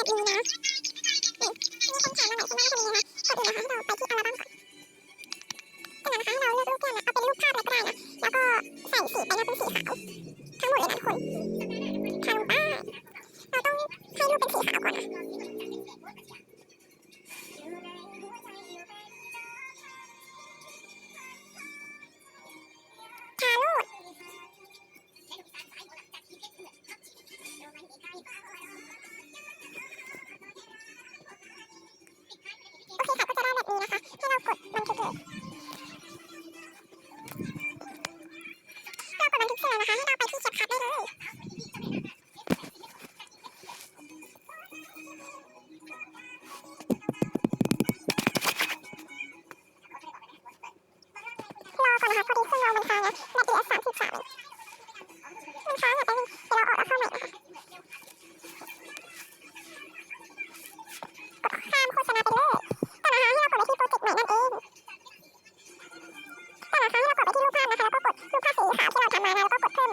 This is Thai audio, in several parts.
นี้นะนี่มีคนถามมาหลายคนมากว่าทำยังไงนะก่อนอื่นนะคะให้เราไปที่อัลบั้มก่อนจากนั้นนะคะให้เราเลือกรูปแก้มนะเอาเป็นรูปภาพอะไรก็ได้นะแล้วก็ใส่สีไปนะเป็นสีขาวทั้งหมดเลยนะทุกคนทาลงไปเราต้องให้รูปเป็นสีขาวก่อนนะทารูปโอเคค่ะก็จะได้แบบนี้นะคะให้เรากดบันทึกเลยเรากดบันทึกเสร็จแล้วนะคะให้เราไปที่เก็บภาพได้เลยรอก่อนนะคะพอดีเครื่องเรามันค้างนะนาทีละ33มันค้างอ่ะเดี๋ยวเราออกแล้วเข้าใหม่นะคะกดข้ามโฆษณาไปเลยแต่นะคะให้เรากดไปที่โปรเจกต์ใหม่นั่นเองแต่นะคะให้เรากดไปที่รูปภาพนะคะแล้วก็กดรูปภาพสีขาวที่เราทำมานะแล้วก็กดเพิ่ม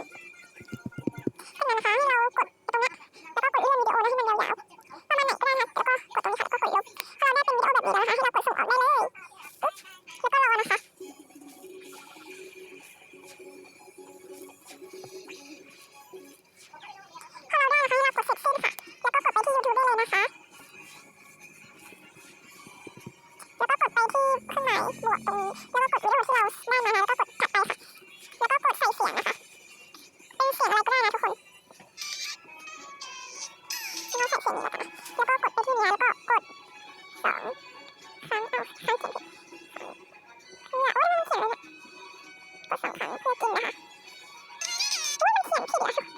เป็นไงนะคะให้เรากดตรงนี้แล้วก็กดเลื่อนวิดีโอนะให้มันยาวๆประมาณไหนก็ได้นะแล้วก็กดตรงนี้ค่ะแล้วก็กดลบพอเราได้เป็นวิดีโอแบบนี้แล้วนะคะให้เรากดส่งออกได้เลยปึ๊บแล้วก็รอนะคะพอเราได้นะคะให้เรากดเสร็จสิ้นค่ะแล้วก็กดไปที่ YouTube ได้เลยนะคะแล้วก็กดไปที่เครื่องหมายบวกตรงนี้แล้วก็กดวิดีโอที่เราได้มานะแล้วก็กดถัดไปค่ะแล้วก็กดใส่เสียงนะคะเป็นเสียงอะไรก็ได้นะทุกคนเราใส่เสียงนี้แล้วกันนะแล้วก็กดไปที่นี้แล้วก็กด2 ครั้งเอาข้างเขียนผิดเพื่อโอ้ยมันเขียนเลยเนี่ยกด2 ครั้งเพื่อกินนะคะโอ้ยมันเขียนผิดแล้ว